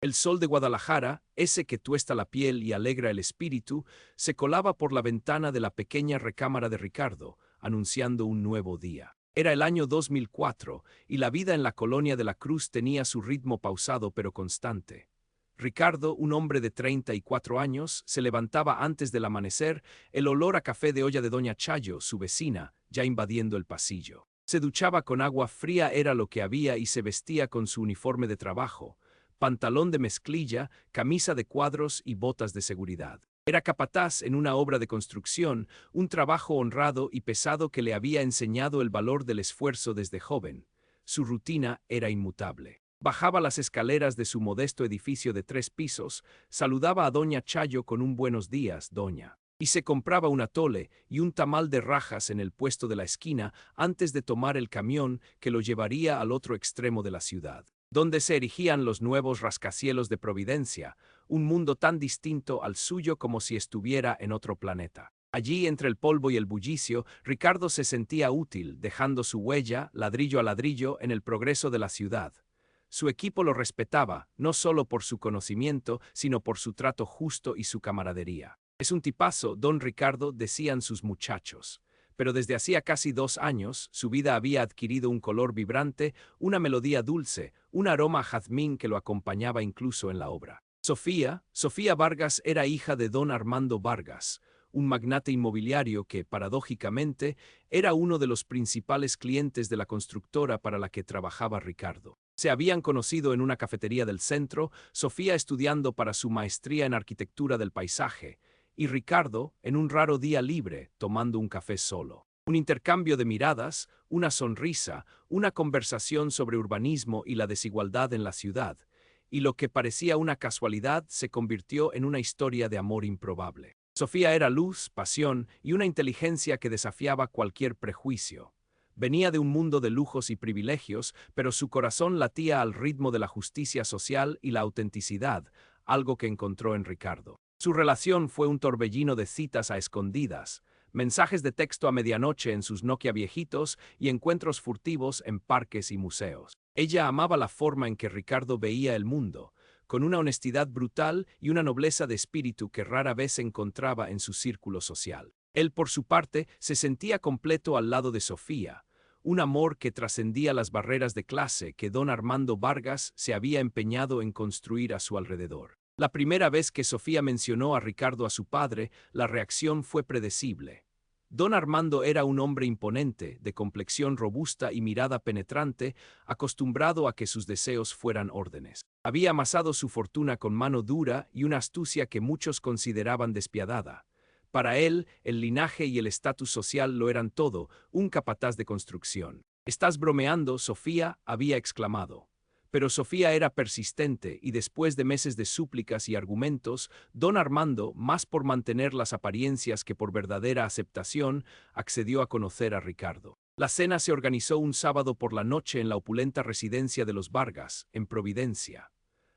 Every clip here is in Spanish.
El sol de Guadalajara, ese que tuesta la piel y alegra el espíritu, se colaba por la ventana de la pequeña recámara de Ricardo, anunciando un nuevo día. Era el año 2004, y la vida en la colonia de la Cruz tenía su ritmo pausado pero constante. Ricardo, un hombre de 34 años, se levantaba antes del amanecer, el olor a café de olla de doña Chayo, su vecina, ya invadiendo el pasillo. Se duchaba con agua fría, era lo que había, y se vestía con su uniforme de trabajo, pantalón de mezclilla, camisa de cuadros y botas de seguridad. Era capataz en una obra de construcción, un trabajo honrado y pesado que le había enseñado el valor del esfuerzo desde joven. Su rutina era inmutable. Bajaba las escaleras de su modesto edificio de 3 pisos, saludaba a doña Chayo con un buenos días, doña, y se compraba un atole y un tamal de rajas en el puesto de la esquina antes de tomar el camión que lo llevaría al otro extremo de la ciudad, donde se erigían los nuevos rascacielos de Providencia, un mundo tan distinto al suyo como si estuviera en otro planeta. Allí, entre el polvo y el bullicio, Ricardo se sentía útil, dejando su huella, ladrillo a ladrillo, en el progreso de la ciudad. Su equipo lo respetaba, no solo por su conocimiento, sino por su trato justo y su camaradería. Es un tipazo, don Ricardo, decían sus muchachos. Pero desde hacía casi 2 años, su vida había adquirido un color vibrante, una melodía dulce, un aroma a jazmín que lo acompañaba incluso en la obra. Sofía Vargas era hija de don Armando Vargas, un magnate inmobiliario que, paradójicamente, era uno de los principales clientes de la constructora para la que trabajaba Ricardo. Se habían conocido en una cafetería del centro, Sofía estudiando para su maestría en arquitectura del paisaje, y Ricardo en un raro día libre, tomando un café solo. Un intercambio de miradas, una sonrisa, una conversación sobre urbanismo y la desigualdad en la ciudad, y lo que parecía una casualidad se convirtió en una historia de amor improbable. Sofía era luz, pasión y una inteligencia que desafiaba cualquier prejuicio. Venía de un mundo de lujos y privilegios, pero su corazón latía al ritmo de la justicia social y la autenticidad, algo que encontró en Ricardo. Su relación fue un torbellino de citas a escondidas, mensajes de texto a medianoche en sus Nokia viejitos y encuentros furtivos en parques y museos. Ella amaba la forma en que Ricardo veía el mundo, con una honestidad brutal y una nobleza de espíritu que rara vez encontraba en su círculo social. Él, por su parte, se sentía completo al lado de Sofía, un amor que trascendía las barreras de clase que don Armando Vargas se había empeñado en construir a su alrededor. La primera vez que Sofía mencionó a Ricardo a su padre, la reacción fue predecible. Don Armando era un hombre imponente, de complexión robusta y mirada penetrante, acostumbrado a que sus deseos fueran órdenes. Había amasado su fortuna con mano dura y una astucia que muchos consideraban despiadada. Para él, el linaje y el estatus social lo eran todo, un capataz de construcción. «¿Estás bromeando, Sofía?», había exclamado. Pero Sofía era persistente y después de meses de súplicas y argumentos, don Armando, más por mantener las apariencias que por verdadera aceptación, accedió a conocer a Ricardo. La cena se organizó un sábado por la noche en la opulenta residencia de los Vargas, en Providencia.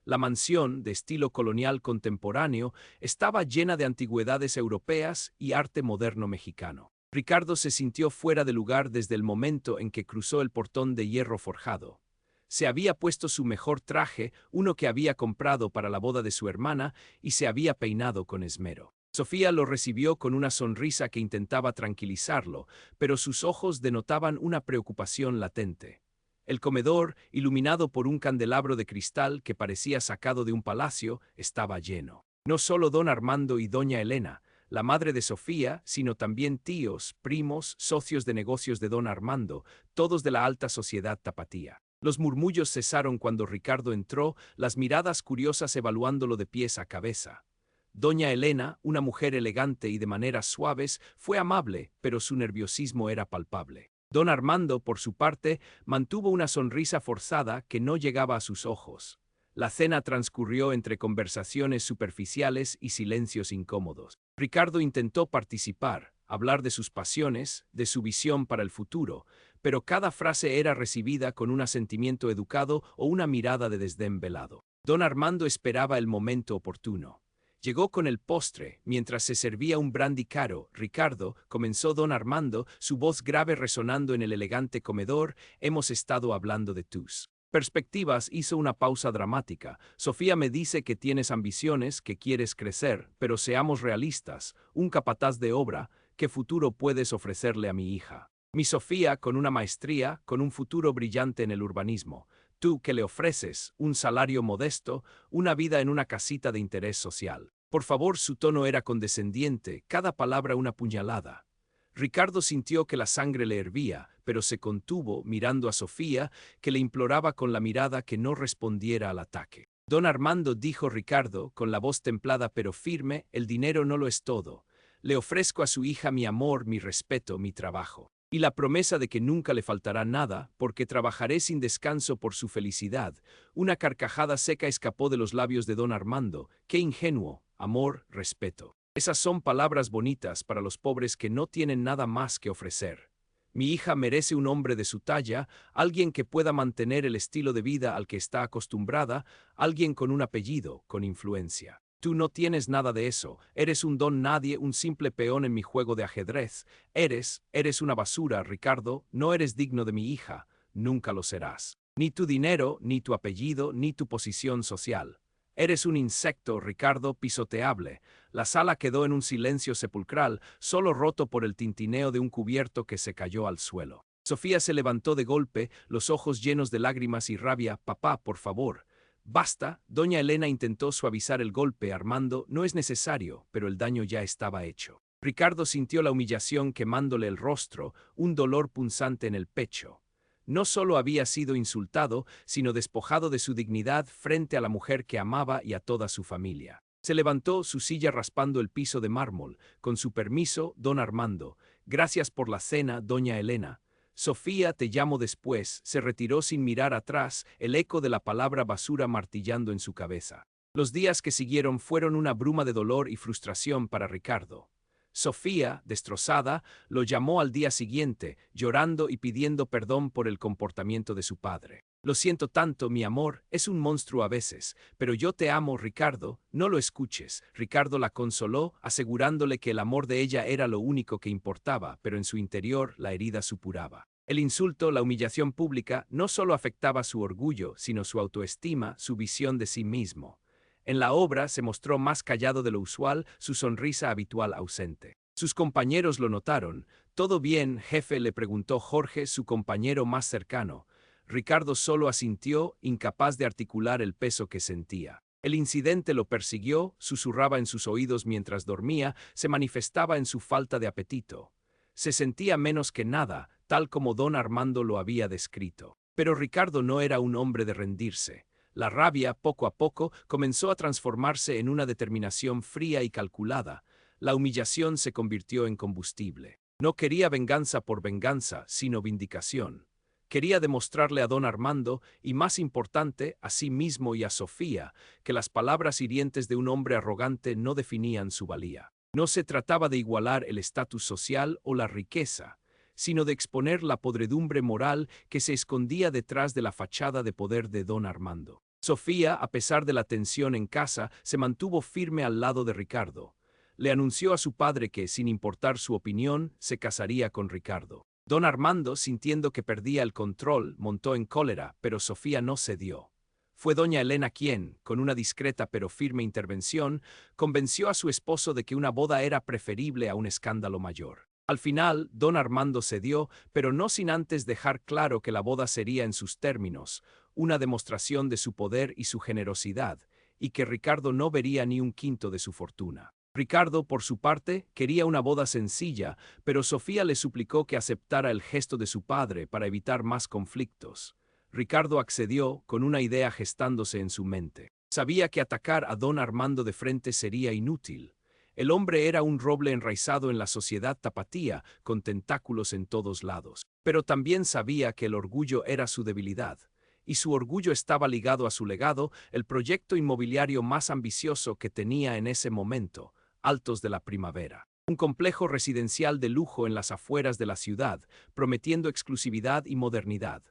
La mansión, de estilo colonial contemporáneo, estaba llena de antigüedades europeas y arte moderno mexicano. Ricardo se sintió fuera de lugar desde el momento en que cruzó el portón de hierro forjado. Se había puesto su mejor traje, uno que había comprado para la boda de su hermana, y se había peinado con esmero. Sofía lo recibió con una sonrisa que intentaba tranquilizarlo, pero sus ojos denotaban una preocupación latente. El comedor, iluminado por un candelabro de cristal que parecía sacado de un palacio, estaba lleno. No solo don Armando y doña Elena, la madre de Sofía, sino también tíos, primos, socios de negocios de don Armando, todos de la alta sociedad tapatía. Los murmullos cesaron cuando Ricardo entró, las miradas curiosas evaluándolo de pies a cabeza. Doña Elena, una mujer elegante y de maneras suaves, fue amable, pero su nerviosismo era palpable. Don Armando, por su parte, mantuvo una sonrisa forzada que no llegaba a sus ojos. La cena transcurrió entre conversaciones superficiales y silencios incómodos. Ricardo intentó participar, hablar de sus pasiones, de su visión para el futuro, pero cada frase era recibida con un asentimiento educado o una mirada de desdén velado. Don Armando esperaba el momento oportuno. Llegó con el postre, mientras se servía un brandy caro. «Ricardo», comenzó don Armando, su voz grave resonando en el elegante comedor, «hemos estado hablando de tus Perspectivas hizo una pausa dramática. Sofía me dice que tienes ambiciones, que quieres crecer, pero seamos realistas, un capataz de obra, ¿qué futuro puedes ofrecerle a mi hija? Mi Sofía, con una maestría, con un futuro brillante en el urbanismo. Tú, que le ofreces un salario modesto, una vida en una casita de interés social. Por favor, su tono era condescendiente, cada palabra una puñalada. Ricardo sintió que la sangre le hervía, pero se contuvo mirando a Sofía, que le imploraba con la mirada que no respondiera al ataque. Don Armando, dijo Ricardo, con la voz templada pero firme, el dinero no lo es todo. Le ofrezco a su hija mi amor, mi respeto, mi trabajo. Y la promesa de que nunca le faltará nada, porque trabajaré sin descanso por su felicidad. Una carcajada seca escapó de los labios de don Armando. ¡Qué ingenuo! Amor, respeto. Esas son palabras bonitas para los pobres que no tienen nada más que ofrecer. Mi hija merece un hombre de su talla, alguien que pueda mantener el estilo de vida al que está acostumbrada, alguien con un apellido, con influencia. Tú no tienes nada de eso, eres un don nadie, un simple peón en mi juego de ajedrez. Eres una basura, Ricardo, no eres digno de mi hija, nunca lo serás. Ni tu dinero, ni tu apellido, ni tu posición social. Eres un insecto, Ricardo, pisoteable. La sala quedó en un silencio sepulcral, solo roto por el tintineo de un cubierto que se cayó al suelo. Sofía se levantó de golpe, los ojos llenos de lágrimas y rabia. Papá, por favor. Basta. Doña Elena intentó suavizar el golpe. Armando, no es necesario, pero el daño ya estaba hecho. Ricardo sintió la humillación quemándole el rostro, un dolor punzante en el pecho. No solo había sido insultado, sino despojado de su dignidad frente a la mujer que amaba y a toda su familia. Se levantó, su silla raspando el piso de mármol. Con su permiso, don Armando. Gracias por la cena, doña Elena. Sofía, te llamo después. Se retiró sin mirar atrás, el eco de la palabra basura martillando en su cabeza. Los días que siguieron fueron una bruma de dolor y frustración para Ricardo. Sofía, destrozada, lo llamó al día siguiente, llorando y pidiendo perdón por el comportamiento de su padre. Lo siento tanto, mi amor, es un monstruo a veces, pero yo te amo, Ricardo, no lo escuches. Ricardo la consoló, asegurándole que el amor de ella era lo único que importaba, pero en su interior la herida supuraba. El insulto, la humillación pública, no solo afectaba su orgullo, sino su autoestima, su visión de sí mismo. En la obra se mostró más callado de lo usual, su sonrisa habitual ausente. Sus compañeros lo notaron. ¿Todo bien, jefe?, le preguntó Jorge, su compañero más cercano. Ricardo solo asintió, incapaz de articular el peso que sentía. El incidente lo persiguió, susurraba en sus oídos mientras dormía, se manifestaba en su falta de apetito. Se sentía menos que nada, tal como don Armando lo había descrito. Pero Ricardo no era un hombre de rendirse. La rabia, poco a poco, comenzó a transformarse en una determinación fría y calculada. La humillación se convirtió en combustible. No quería venganza por venganza, sino vindicación. Quería demostrarle a don Armando, y más importante, a sí mismo y a Sofía, que las palabras hirientes de un hombre arrogante no definían su valía. No se trataba de igualar el estatus social o la riqueza, sino de exponer la podredumbre moral que se escondía detrás de la fachada de poder de don Armando. Sofía, a pesar de la tensión en casa, se mantuvo firme al lado de Ricardo. Le anunció a su padre que, sin importar su opinión, se casaría con Ricardo. Don Armando, sintiendo que perdía el control, montó en cólera, pero Sofía no cedió. Fue doña Elena quien, con una discreta pero firme intervención, convenció a su esposo de que una boda era preferible a un escándalo mayor. Al final, don Armando cedió, pero no sin antes dejar claro que la boda sería en sus términos, una demostración de su poder y su generosidad, y que Ricardo no vería ni un quinto de su fortuna. Ricardo, por su parte, quería una boda sencilla, pero Sofía le suplicó que aceptara el gesto de su padre para evitar más conflictos. Ricardo accedió, con una idea gestándose en su mente. Sabía que atacar a don Armando de frente sería inútil. El hombre era un roble enraizado en la sociedad tapatía, con tentáculos en todos lados. Pero también sabía que el orgullo era su debilidad. Y su orgullo estaba ligado a su legado, el proyecto inmobiliario más ambicioso que tenía en ese momento, Altos de la Primavera. Un complejo residencial de lujo en las afueras de la ciudad, prometiendo exclusividad y modernidad.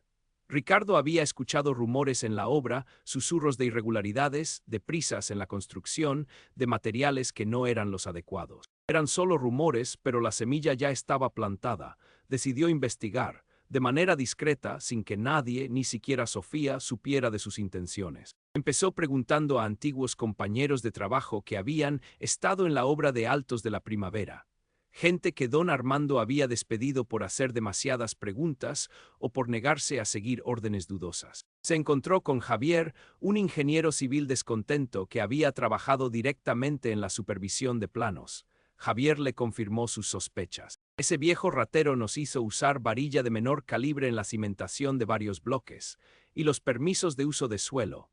Ricardo había escuchado rumores en la obra, susurros de irregularidades, de prisas en la construcción, de materiales que no eran los adecuados. Eran solo rumores, pero la semilla ya estaba plantada. Decidió investigar. de manera discreta, sin que nadie, ni siquiera Sofía, supiera de sus intenciones. Empezó preguntando a antiguos compañeros de trabajo que habían estado en la obra de Altos de la Primavera. Gente que don Armando había despedido por hacer demasiadas preguntas o por negarse a seguir órdenes dudosas. Se encontró con Javier, un ingeniero civil descontento que había trabajado directamente en la supervisión de planos. Javier le confirmó sus sospechas. Ese viejo ratero nos hizo usar varilla de menor calibre en la cimentación de varios bloques, y los permisos de uso de suelo.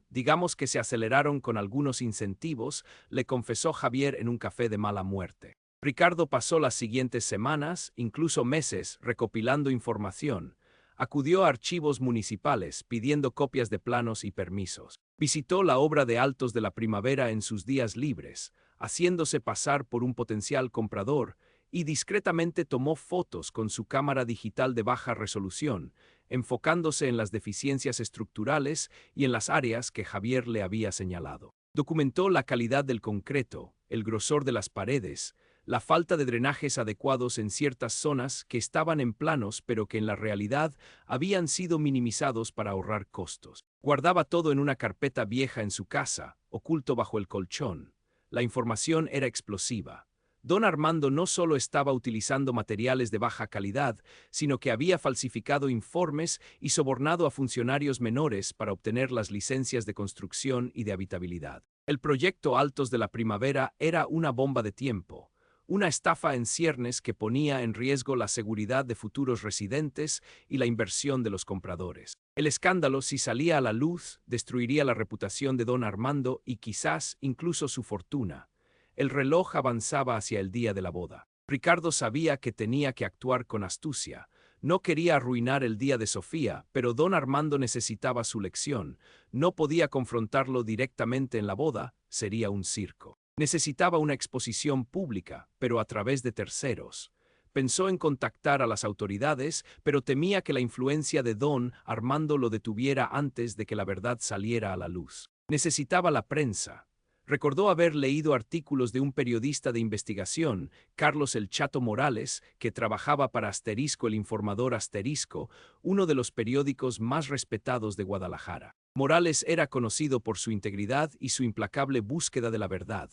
Digamos que se aceleraron con algunos incentivos, le confesó Javier en un café de mala muerte. Ricardo pasó las siguientes semanas, incluso meses, recopilando información. Acudió a archivos municipales pidiendo copias de planos y permisos. Visitó la obra de Altos de la Primavera en sus días libres, haciéndose pasar por un potencial comprador, y discretamente tomó fotos con su cámara digital de baja resolución, enfocándose en las deficiencias estructurales y en las áreas que Javier le había señalado. Documentó la calidad del concreto, el grosor de las paredes, la falta de drenajes adecuados en ciertas zonas que estaban en planos pero que en la realidad habían sido minimizados para ahorrar costos. Guardaba todo en una carpeta vieja en su casa, oculto bajo el colchón. La información era explosiva. Don Armando no solo estaba utilizando materiales de baja calidad, sino que había falsificado informes y sobornado a funcionarios menores para obtener las licencias de construcción y de habitabilidad. El proyecto Altos de la Primavera era una bomba de tiempo. Una estafa en ciernes que ponía en riesgo la seguridad de futuros residentes y la inversión de los compradores. El escándalo, si salía a la luz, destruiría la reputación de don Armando y quizás incluso su fortuna. El reloj avanzaba hacia el día de la boda. Ricardo sabía que tenía que actuar con astucia. No quería arruinar el día de Sofía, pero don Armando necesitaba su lección. No podía confrontarlo directamente en la boda, sería un circo. Necesitaba una exposición pública, pero a través de terceros. Pensó en contactar a las autoridades, pero temía que la influencia de don Armando lo detuviera antes de que la verdad saliera a la luz. Necesitaba la prensa. Recordó haber leído artículos de un periodista de investigación, Carlos El Chato Morales, que trabajaba para Asterisco, el Informador Asterisco, uno de los periódicos más respetados de Guadalajara. Morales era conocido por su integridad y su implacable búsqueda de la verdad.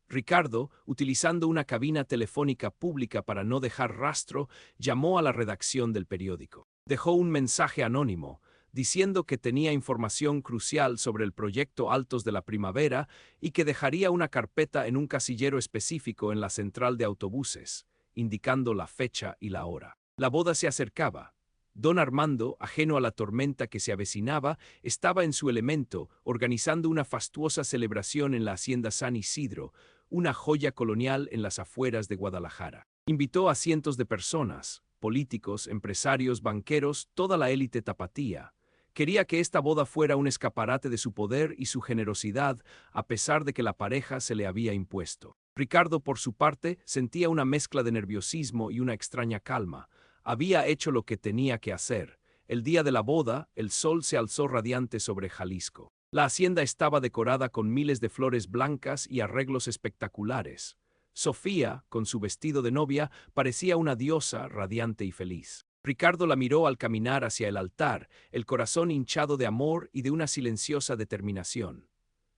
Ricardo, utilizando una cabina telefónica pública para no dejar rastro, llamó a la redacción del periódico. Dejó un mensaje anónimo, diciendo que tenía información crucial sobre el proyecto Altos de la Primavera y que dejaría una carpeta en un casillero específico en la central de autobuses, indicando la fecha y la hora. La boda se acercaba. Don Armando, ajeno a la tormenta que se avecinaba, estaba en su elemento, organizando una fastuosa celebración en la hacienda San Isidro, una joya colonial en las afueras de Guadalajara. Invitó a cientos de personas, políticos, empresarios, banqueros, toda la élite tapatía. Quería que esta boda fuera un escaparate de su poder y su generosidad, a pesar de que la pareja se le había impuesto. Ricardo, por su parte, sentía una mezcla de nerviosismo y una extraña calma. Había hecho lo que tenía que hacer. El día de la boda, el sol se alzó radiante sobre Jalisco. La hacienda estaba decorada con miles de flores blancas y arreglos espectaculares. Sofía, con su vestido de novia, parecía una diosa radiante y feliz. Ricardo la miró al caminar hacia el altar, el corazón hinchado de amor y de una silenciosa determinación.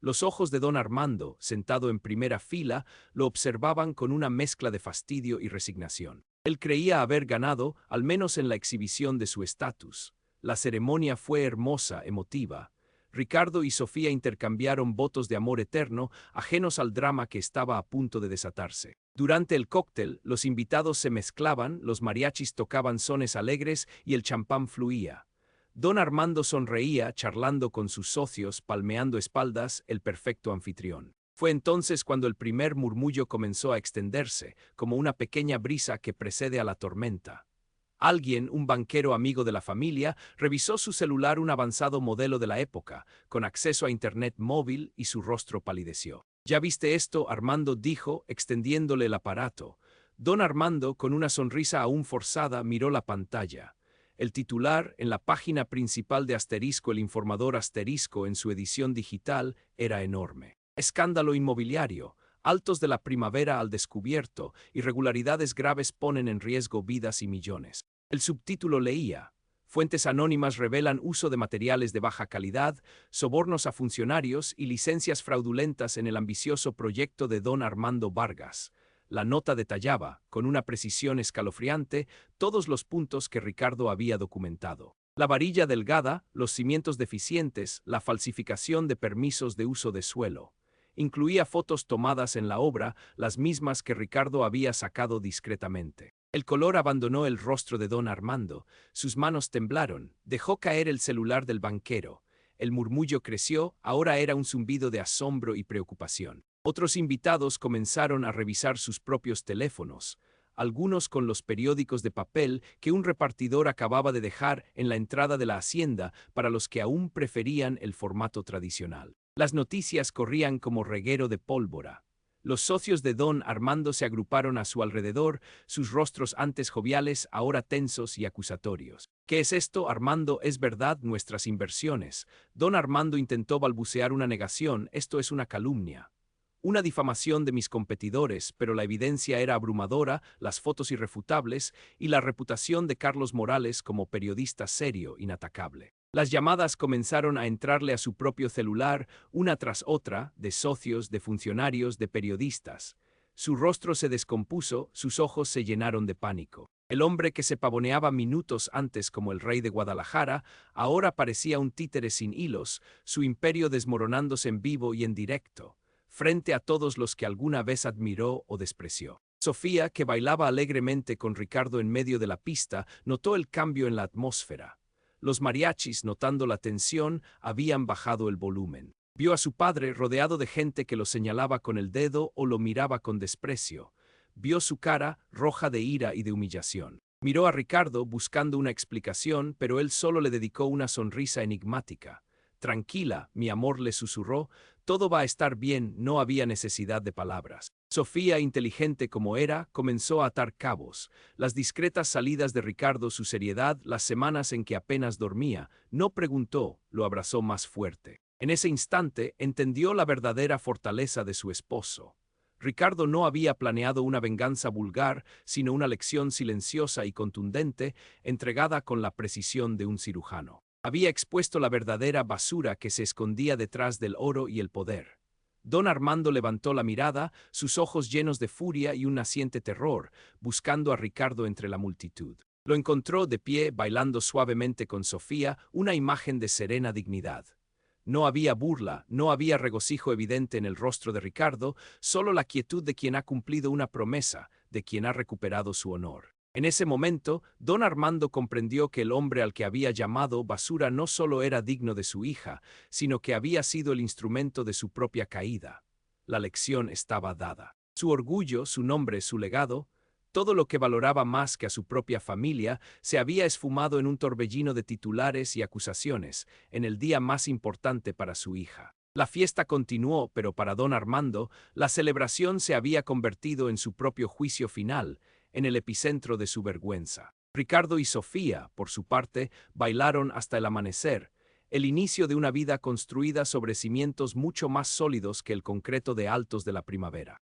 Los ojos de don Armando, sentado en primera fila, lo observaban con una mezcla de fastidio y resignación. Él creía haber ganado, al menos en la exhibición de su estatus. La ceremonia fue hermosa, emotiva. Ricardo y Sofía intercambiaron votos de amor eterno, ajenos al drama que estaba a punto de desatarse. Durante el cóctel, los invitados se mezclaban, los mariachis tocaban sones alegres y el champán fluía. Don Armando sonreía, charlando con sus socios, palmeando espaldas, el perfecto anfitrión. Fue entonces cuando el primer murmullo comenzó a extenderse, como una pequeña brisa que precede a la tormenta. Alguien, un banquero amigo de la familia, revisó su celular, un avanzado modelo de la época, con acceso a internet móvil, y su rostro palideció. ¿Ya viste esto?, Armando dijo, extendiéndole el aparato. Don Armando, con una sonrisa aún forzada, miró la pantalla. El titular, en la página principal de Asterisco, el Informador Asterisco, en su edición digital, era enorme. Escándalo inmobiliario. Altos de la Primavera al descubierto, irregularidades graves ponen en riesgo vidas y millones. El subtítulo leía: Fuentes anónimas revelan uso de materiales de baja calidad, sobornos a funcionarios y licencias fraudulentas en el ambicioso proyecto de don Armando Vargas. La nota detallaba, con una precisión escalofriante, todos los puntos que Ricardo había documentado. La varilla delgada, los cimientos deficientes, la falsificación de permisos de uso de suelo. Incluía fotos tomadas en la obra, las mismas que Ricardo había sacado discretamente. El color abandonó el rostro de don Armando, sus manos temblaron, dejó caer el celular del banquero. El murmullo creció, ahora era un zumbido de asombro y preocupación. Otros invitados comenzaron a revisar sus propios teléfonos, algunos con los periódicos de papel que un repartidor acababa de dejar en la entrada de la hacienda para los que aún preferían el formato tradicional. Las noticias corrían como reguero de pólvora. Los socios de don Armando se agruparon a su alrededor, sus rostros antes joviales, ahora tensos y acusatorios. ¿Qué es esto, Armando? ¿Es verdad nuestras inversiones? Don Armando intentó balbucear una negación. Esto es una calumnia. Una difamación de mis competidores, pero la evidencia era abrumadora, las fotos irrefutables y la reputación de Carlos Morales como periodista serio, inatacable. Las llamadas comenzaron a entrarle a su propio celular, una tras otra, de socios, de funcionarios, de periodistas. Su rostro se descompuso, sus ojos se llenaron de pánico. El hombre que se pavoneaba minutos antes como el rey de Guadalajara, ahora parecía un títere sin hilos, su imperio desmoronándose en vivo y en directo, frente a todos los que alguna vez admiró o despreció. Sofía, que bailaba alegremente con Ricardo en medio de la pista, notó el cambio en la atmósfera. Los mariachis, notando la tensión, habían bajado el volumen. Vio a su padre rodeado de gente que lo señalaba con el dedo o lo miraba con desprecio. Vio su cara, roja de ira y de humillación. Miró a Ricardo buscando una explicación, pero él solo le dedicó una sonrisa enigmática. Tranquila, mi amor, le susurró, todo va a estar bien, no había necesidad de palabras. Sofía, inteligente como era, comenzó a atar cabos. Las discretas salidas de Ricardo, su seriedad, las semanas en que apenas dormía. No preguntó, lo abrazó más fuerte. En ese instante entendió la verdadera fortaleza de su esposo. Ricardo no había planeado una venganza vulgar, sino una lección silenciosa y contundente, entregada con la precisión de un cirujano. Había expuesto la verdadera basura que se escondía detrás del oro y el poder. Don Armando levantó la mirada, sus ojos llenos de furia y un naciente terror, buscando a Ricardo entre la multitud. Lo encontró de pie, bailando suavemente con Sofía, una imagen de serena dignidad. No había burla, no había regocijo evidente en el rostro de Ricardo, solo la quietud de quien ha cumplido una promesa, de quien ha recuperado su honor. En ese momento, don Armando comprendió que el hombre al que había llamado basura no solo era digno de su hija, sino que había sido el instrumento de su propia caída. La lección estaba dada. Su orgullo, su nombre, su legado, todo lo que valoraba más que a su propia familia, se había esfumado en un torbellino de titulares y acusaciones, en el día más importante para su hija. La fiesta continuó, pero para don Armando, la celebración se había convertido en su propio juicio final, en el epicentro de su vergüenza. Ricardo y Sofía, por su parte, bailaron hasta el amanecer, el inicio de una vida construida sobre cimientos mucho más sólidos que el concreto de altos de la primavera.